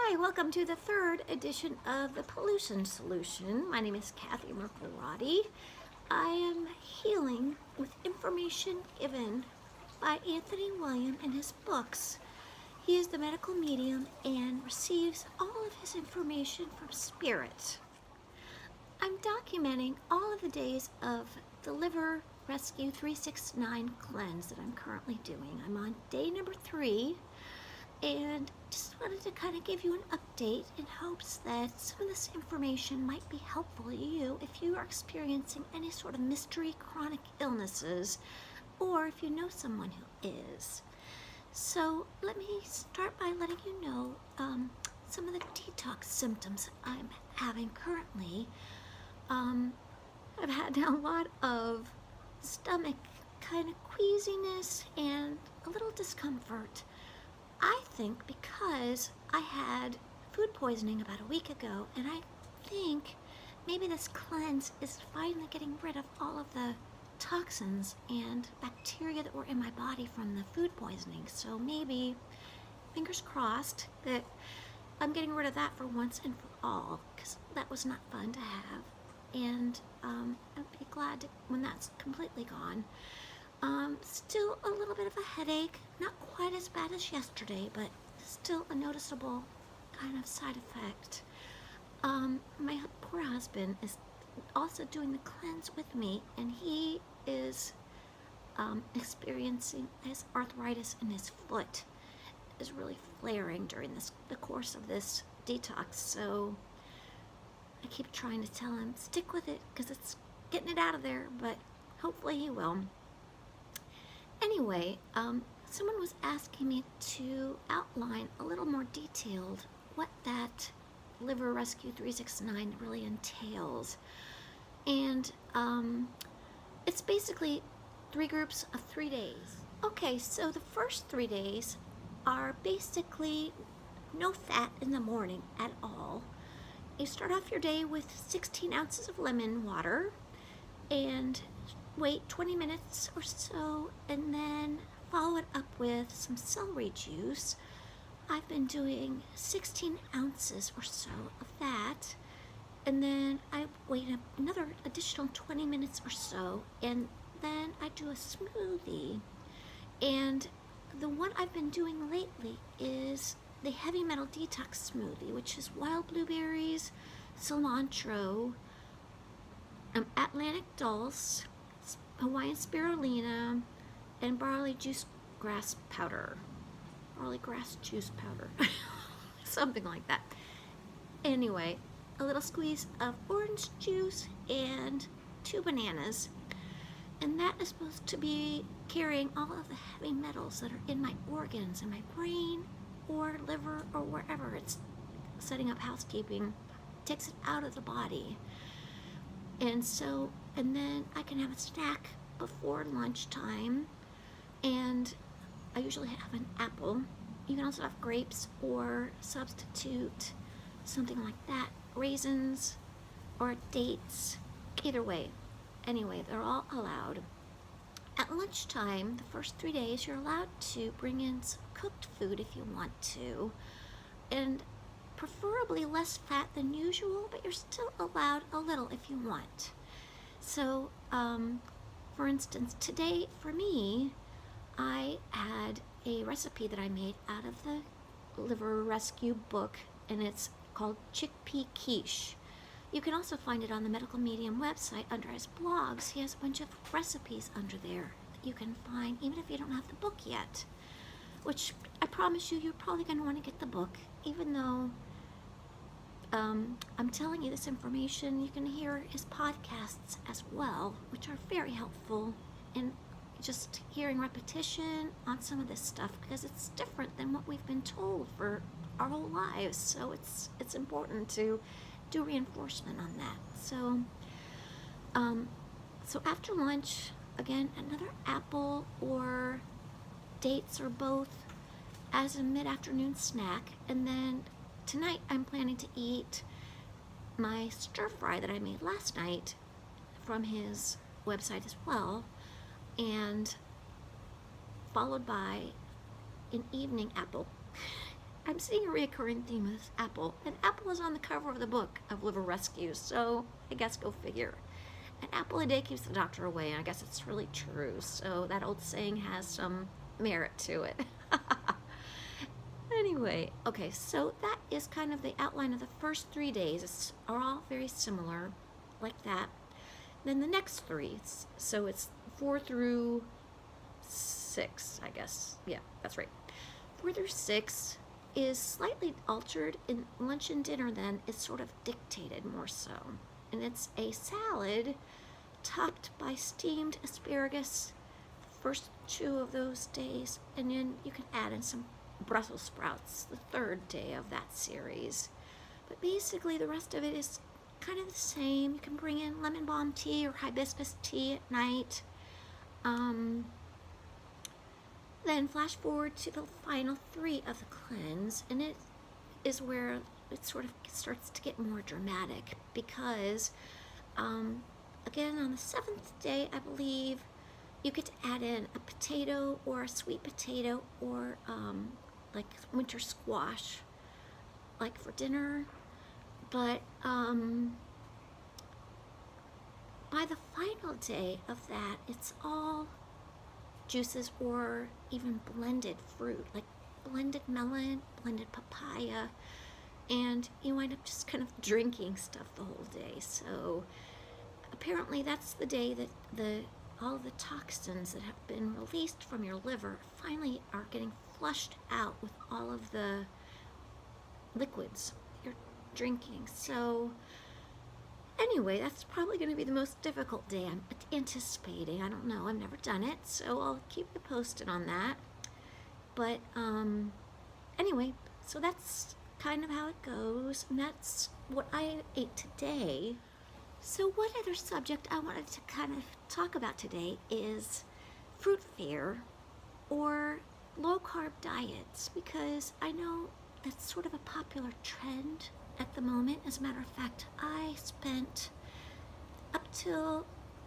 Hi, welcome to the third edition of The Pollution Solution. My name is Cathy Merkel-Roddy. I am healing with information given by Anthony William in his books. He is the medical medium and receives all of his information from spirit. I'm documenting all of the days of the Liver Rescue 369 cleanse that I'm currently doing. I'm on day number 3. And just wanted to kind of give you an update in hopes that some of this information might be helpful to you if you are experiencing any sort of mystery chronic illnesses, or if you know someone who is. So let me start by letting you know some of the detox symptoms I'm having currently. I've had a lot of stomach kind of queasiness and a little discomfort. I think because I had food poisoning about a week ago, and I think maybe this cleanse is finally getting rid of all of the toxins and bacteria that were in my body from the food poisoning. So maybe, fingers crossed, that I'm getting rid of that for once and for all, because that was not fun to have. And I'll be glad when that's completely gone. Still a little bit of a headache, not quite as bad as yesterday, but still a noticeable kind of side effect. My poor husband is also doing the cleanse with me, and he is experiencing his arthritis in his foot is really flaring during the course of this detox. So I keep trying to tell him, stick with it, because it's getting it out of there, but hopefully he will. Anyway, someone was asking me to outline a little more detailed what that Liver Rescue 369 really entails. And it's basically 3 groups of 3 days. Okay, so the first 3 days are basically no fat in the morning at all. You start off your day with 16 ounces of lemon water and wait 20 minutes or so, and then follow it up with some celery juice. I've been doing 16 ounces or so of that, and then I wait another additional 20 minutes or so, and then I do a smoothie. And the one I've been doing lately is the heavy metal detox smoothie, which is wild blueberries, cilantro, Atlantic dulse, Hawaiian spirulina, and barley juice grass powder. Barley grass juice powder. Something like that. Anyway, a little squeeze of orange juice and 2 bananas. And that is supposed to be carrying all of the heavy metals that are in my organs, in my brain or liver or wherever it's setting up housekeeping. Takes it out of the body. And then I can have a snack before lunchtime, and I usually have an apple. You can also have grapes or substitute something like that, raisins or dates, either way. Anyway, they're all allowed. At lunchtime, the first 3 days, you're allowed to bring in some cooked food if you want to, and preferably less fat than usual, but you're still allowed a little if you want. So, for instance, today for me, I had a recipe that I made out of the Liver Rescue book, and it's called chickpea quiche. You can also find it on the Medical Medium website under his blogs. He has a bunch of recipes under there that you can find, even if you don't have the book yet, which I promise you're probably going to want to get the book, even though I'm telling you this information. You can hear his podcasts as well, which are very helpful in just hearing repetition on some of this stuff, because it's different than what we've been told for our whole lives. So it's important to do reinforcement on that. So after lunch, again, another apple or dates or both as a mid-afternoon snack, and then tonight I'm planning to eat my stir fry that I made last night from his website as well, and followed by an evening apple I'm seeing a recurring theme with apple, and apple is on the cover of the book of liver rescues, so I guess go figure. An apple a day keeps the doctor away, and I guess it's really true, so that old saying has some merit to it. Anyway, okay, so that is kind of the outline of the first 3 days. Are all very similar, like that. Then the next three, so it's 4 through 6, I guess. Yeah, that's right. 4 through 6 is slightly altered. In lunch and dinner then is sort of dictated more so. And it's a salad topped by steamed asparagus the first 2 of those days, and then you can add in some Brussels sprouts the 3rd day of that series. But basically the rest of it is kind of the same. You can bring in lemon balm tea or hibiscus tea at night. Then flash forward to the final 3 of the cleanse, and it is where it sort of starts to get more dramatic because again on the 7th day, I believe, you get to add in a potato or a sweet potato or like winter squash, like for dinner. But by the final day of that, it's all juices or even blended fruit, like blended melon, blended papaya, and you wind up just kind of drinking stuff the whole day. So apparently that's the day that all the toxins that have been released from your liver finally are getting flushed out with all of the liquids you're drinking. So anyway, that's probably going to be the most difficult day I'm anticipating. I don't know, I've never done it, so I'll keep you posted on that. But anyway, so that's kind of how it goes, and that's what I ate today. So one other subject I wanted to kind of talk about today is fruit fare or low-carb diets, because I know that's sort of a popular trend at the moment. As a matter of fact, I spent up till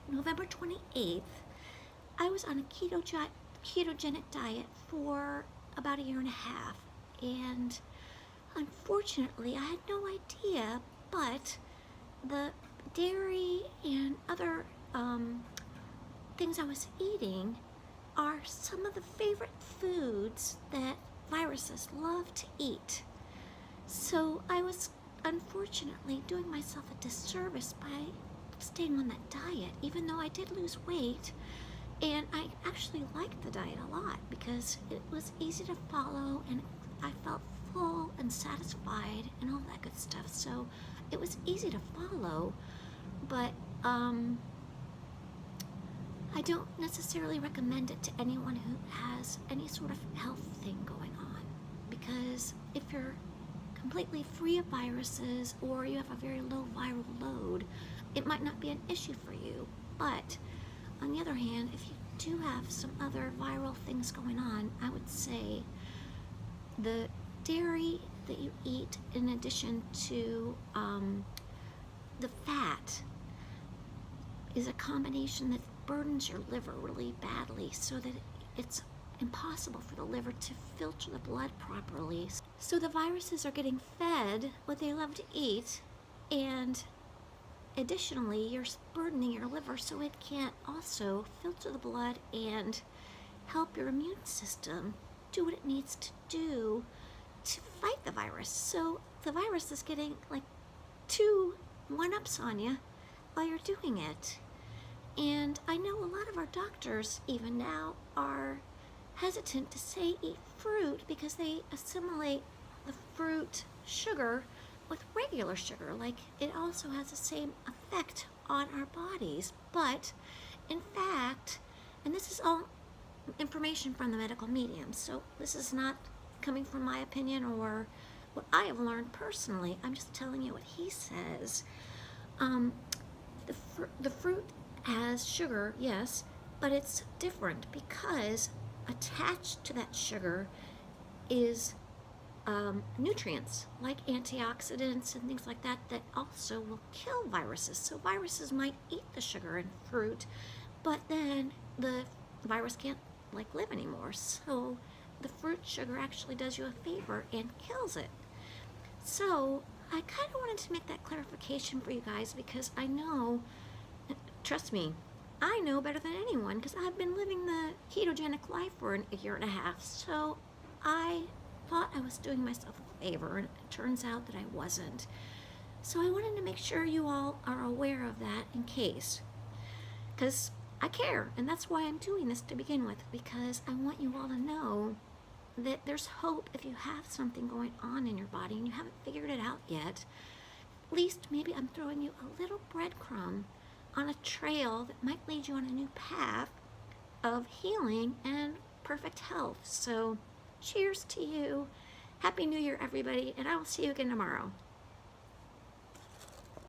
November 28th, I was on a ketogenic diet for about a year and a half, and unfortunately I had no idea, but the dairy and other things I was eating are some of the favorite foods that viruses love to eat. So I was unfortunately doing myself a disservice by staying on that diet, even though I did lose weight. And I actually liked the diet a lot because it was easy to follow and I felt full and satisfied and all that good stuff. So it was easy to follow, but I don't necessarily recommend it to anyone who has any sort of health thing going on, because if you're completely free of viruses or you have a very low viral load, it might not be an issue for you. But on the other hand, if you do have some other viral things going on, I would say the dairy that you eat, in addition to the fat, is a combination that burdens your liver really badly, so that it's impossible for the liver to filter the blood properly. So the viruses are getting fed what they love to eat, and additionally you're burdening your liver so it can't also filter the blood and help your immune system do what it needs to do to fight the virus. So the virus is getting like 2 one-ups on you while you're doing it. And I know a lot of our doctors even now are hesitant to say eat fruit because they assimilate the fruit sugar with regular sugar, like it also has the same effect on our bodies. But in fact, and this is all information from the medical medium, so this is not coming from my opinion or what I have learned personally, I'm just telling you what he says. The fruit has sugar, yes, but it's different because attached to that sugar is nutrients like antioxidants and things like that that also will kill viruses. So viruses might eat the sugar in fruit, but then the virus can't live anymore. So the fruit sugar actually does you a favor and kills it. So I kind of wanted to make that clarification for you guys because I know, trust me, I know better than anyone because I've been living the ketogenic life for a year and a half. So I thought I was doing myself a favor, and it turns out that I wasn't. So I wanted to make sure you all are aware of that in case, because I care, and that's why I'm doing this to begin with, because I want you all to know that there's hope if you have something going on in your body and you haven't figured it out yet. At least maybe I'm throwing you a little breadcrumb on a trail that might lead you on a new path of healing and perfect health. So cheers to you. Happy New Year, everybody, and I will see you again tomorrow.